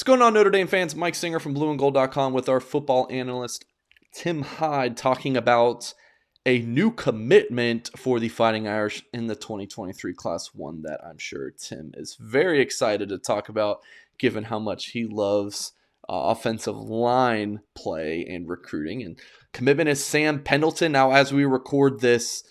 What's going on, Notre Dame fans? Mike Singer from blueandgold.com with our football analyst Tim Hyde talking about a new commitment for the Fighting Irish in the 2023 Class 1 that I'm sure Tim is very excited to talk about, given how much he loves offensive line play and recruiting. And commitment is Sam Pendleton. Now, as we record this,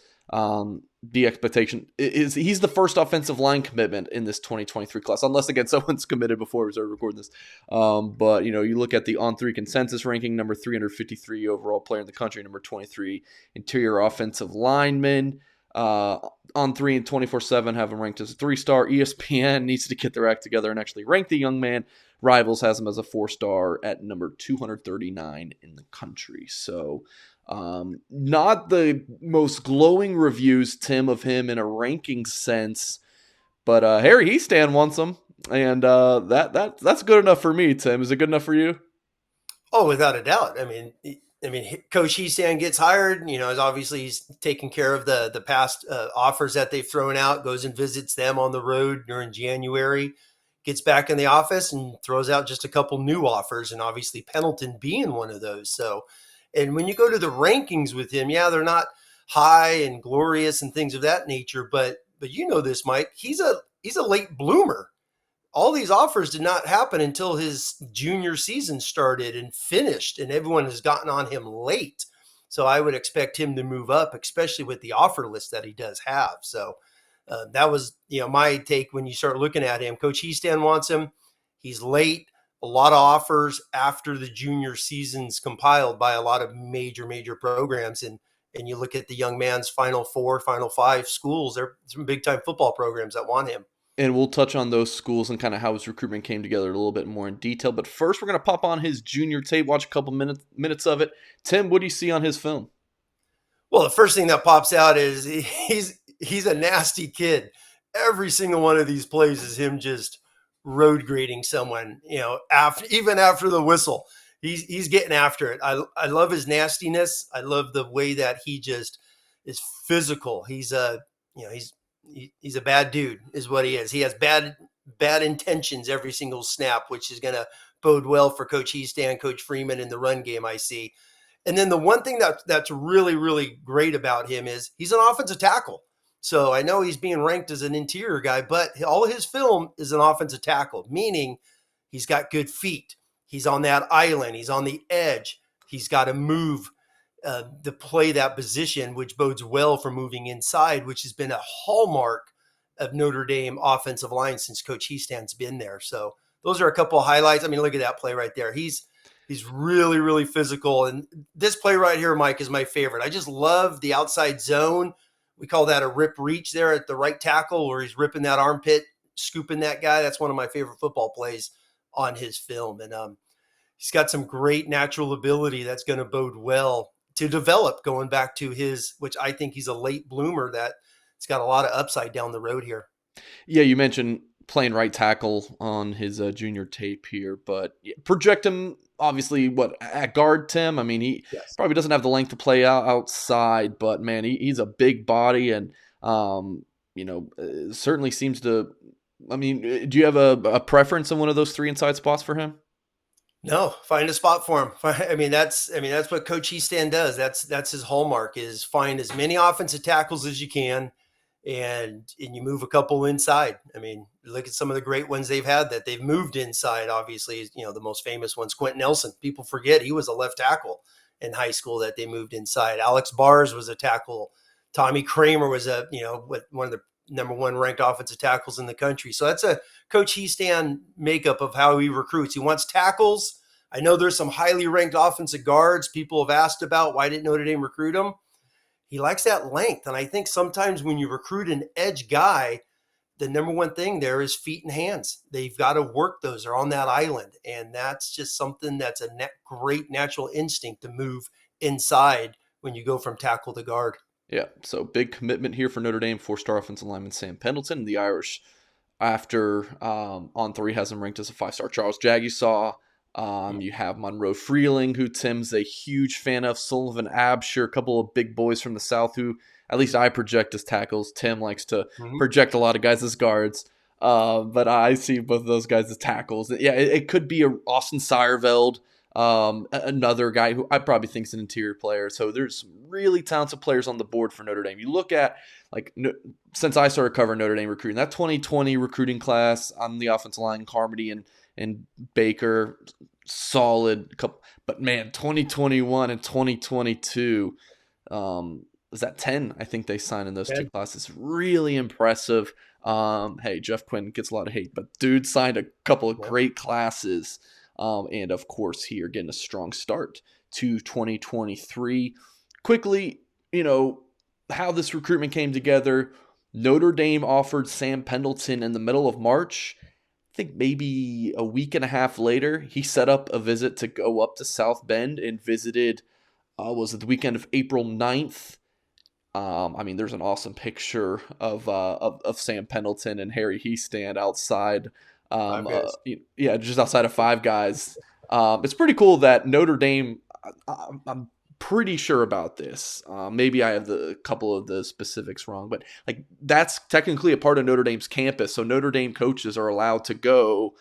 the expectation is he's the first offensive line commitment in this 2023 class, unless again someone's committed before we started recording this. But you look at the On3 consensus ranking, number 353 overall player in the country, number 23 interior offensive lineman. On3 and 24/7 have him ranked as a 3-star. ESPN needs to get their act together and actually rank the young man. Rivals has him as a 4-star at number 239 in the country. So not the most glowing reviews, Tim, of him in a ranking sense, but Harry Heastan wants him, and that's good enough for me, Tim. Is it good enough for you? Oh, without a doubt. I mean, Coach Heastan gets hired. As obviously he's taking care of the past offers that they've thrown out. Goes and visits them on the road during January. Gets back in the office and throws out just a couple new offers, and obviously Pendleton being one of those. So. And when you go to the rankings with him, yeah, they're not high and glorious and things of that nature. But you know this, Mike. He's a late bloomer. All these offers did not happen until his junior season started and finished, and everyone has gotten on him late. So I would expect him to move up, especially with the offer list that he does have. So that was my take when you start looking at him. Coach Heastan wants him. He's late. A lot of offers after the junior season's compiled by a lot of major programs. And you look at the young man's Final Four, Final Five schools, there are some big-time football programs that want him. And we'll touch on those schools and kind of how his recruitment came together a little bit more in detail. But first, we're going to pop on his junior tape, watch a couple minutes of it. Tim, what do you see on his film? Well, the first thing that pops out is he's a nasty kid. Every single one of these plays is him just road grading someone, even after the whistle, he's getting after it. I love his nastiness. I love the way that he just is physical. He's a bad dude is what he is. He has bad intentions every single snap, which is going to bode well for Coach Heastan, Coach Freeman in the run game, I see. And then the one thing that's really, really great about him is he's an offensive tackle. So I know he's being ranked as an interior guy, but all of his film is an offensive tackle, meaning he's got good feet. He's on that island. He's on the edge. He's got to move to play that position, which bodes well for moving inside, which has been a hallmark of Notre Dame offensive line since Coach Heastan's been there. So those are a couple of highlights. I mean, look at that play right there. He's really, really physical. And this play right here, Mike, is my favorite. I just love the outside zone. We call that a rip reach there at the right tackle where he's ripping that armpit, scooping that guy. That's one of my favorite football plays on his film. And he's got some great natural ability that's going to bode well to develop going back to his, which I think he's a late bloomer that it's got a lot of upside down the road here. Yeah, you mentioned playing right tackle on his junior tape here, but project him obviously at guard, Tim. I mean, he probably doesn't have the length to play outside, but man, he's a big body and certainly seems to. I mean, do you have a preference in one of those 3 inside spots for him? No, find a spot for him. I mean, that's what Coach Heastan does. That's his hallmark is find as many offensive tackles as you can. And you move a couple inside. I mean, look at some of the great ones they've had that they've moved inside. Obviously, the most famous one's Quentin Nelson. People forget he was a left tackle in high school that they moved inside. Alex Bars was a tackle. Tommy Kramer was one of the number 1 ranked offensive tackles in the country. So that's a Coach Heastan makeup of how he recruits. He wants tackles. I know there's some highly ranked offensive guards people have asked about. Why didn't Notre Dame recruit them? He likes that length. And I think sometimes when you recruit an edge guy, the number one thing there is feet and hands. They've got to work those. They're on that island. And that's just something that's a great natural instinct to move inside when you go from tackle to guard. Yeah, so big commitment here for Notre Dame, 4-star offensive lineman Sam Pendleton. The Irish, after On3 has him ranked as a 5-star. Charles Jagusaw. You have Monroe Freeling, who Tim's a huge fan of, Sullivan Absher, a couple of big boys from the South who at least I project as tackles. Tim likes to project a lot of guys as guards. But I see both of those guys as tackles. Yeah, it could be a Austin Seyerveld, another guy who I probably think is an interior player. So there's some really talented players on the board for Notre Dame. You look at, like, since I started covering Notre Dame recruiting, that 2020 recruiting class on the offensive line, Carmody and Baker, solid couple. But man, 2021 and 2022, was that 10? I think they signed in those two classes. Really impressive. Hey, Jeff Quinn gets a lot of hate, but dude signed a couple of great classes. And of course, here getting a strong start to 2023. Quickly, how this recruitment came together. Notre Dame offered Sam Pendleton in the middle of March. I think maybe a week and a half later, he set up a visit to go up to South Bend and visited, was it the weekend of April 9th? There's an awesome picture of Sam Pendleton and Harry Heastand outside, just outside of Five Guys. It's pretty cool that Notre Dame. I'm pretty sure about this. Maybe I have a couple of the specifics wrong, but like that's technically a part of Notre Dame's campus. So Notre Dame coaches are allowed to go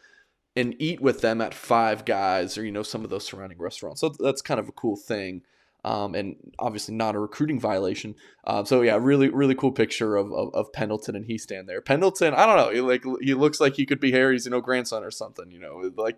and eat with them at Five Guys or some of those surrounding restaurants. So that's kind of a cool thing. And obviously not a recruiting violation. So yeah, really, really cool picture of Pendleton and Heastand there. Pendleton, I don't know, he looks like he could be Harry's, grandson or something, like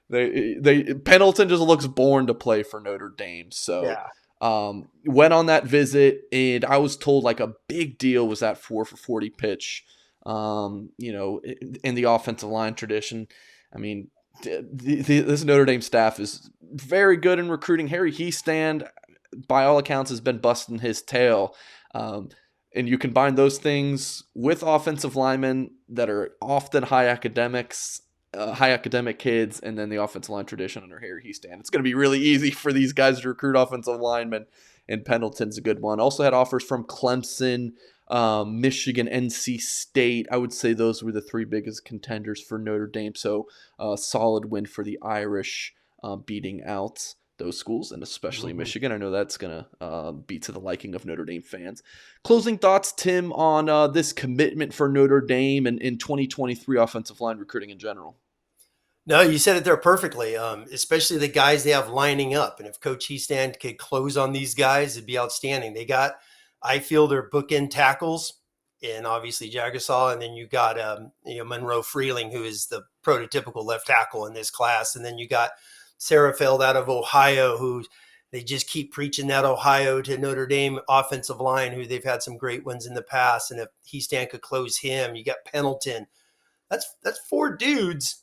Pendleton just looks born to play for Notre Dame. So, went on that visit, and I was told like a big deal was that 4 for 40 pitch, in the offensive line tradition. I mean, this Notre Dame staff is very good in recruiting. Harry Heastand, by all accounts, has been busting his tail. And you combine those things with offensive linemen that are often high academic kids, and then the offensive line tradition under Harry Heastand. It's going to be really easy for these guys to recruit offensive linemen, and Pendleton's a good one. Also had offers from Clemson, Michigan, NC State. I would say those were the three biggest contenders for Notre Dame. So solid win for the Irish, beating out those schools, and especially Michigan. I know that's going to be to the liking of Notre Dame fans. Closing thoughts, Tim, on this commitment for Notre Dame and in 2023 offensive line recruiting in general. No, you said it there perfectly, especially the guys they have lining up. And if Coach Heastand could close on these guys, it'd be outstanding. They got, I feel, their bookend tackles, and obviously Jagasaw, and then you got Monroe Freeling, who is the prototypical left tackle in this class. And then you got Sarafeld out of Ohio, who they just keep preaching that Ohio to Notre Dame offensive line, who they've had some great ones in the past. And if Heastand could close him, you got Pendleton. That's 4 dudes.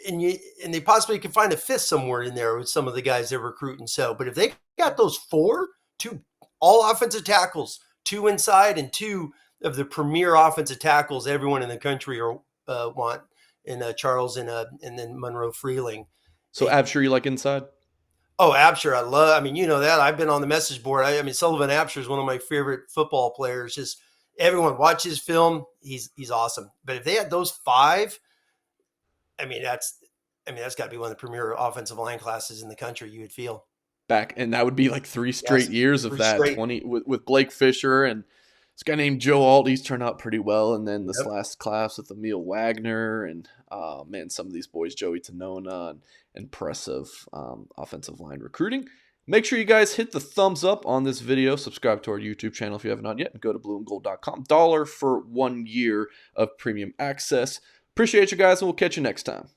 And they possibly could find a fifth somewhere in there with some of the guys they're recruiting. So, but if they got those 2 all offensive tackles, 2 inside and 2 of the premier offensive tackles everyone in the country want, in Charles and then Monroe Freeling. So Absher, you like inside? Oh, Absher, I love. I mean, you know that. I've been on the message board. Sullivan Absher is one of my favorite football players. Just everyone watch his film. He's awesome. But if they had those 5. That's got to be one of the premier offensive line classes in the country, you would feel. Back, and that would be like 3 straight years of that. 20 with Blake Fisher and this guy named Joe Alt. He's turned out pretty well. And then this last class with Emil Wagner and some of these boys, Joey Tanona, and impressive offensive line recruiting. Make sure you guys hit the thumbs up on this video. Subscribe to our YouTube channel if you haven't done yet. And go to blueandgold.com. $1 for 1 year of premium access. Appreciate you guys, and we'll catch you next time.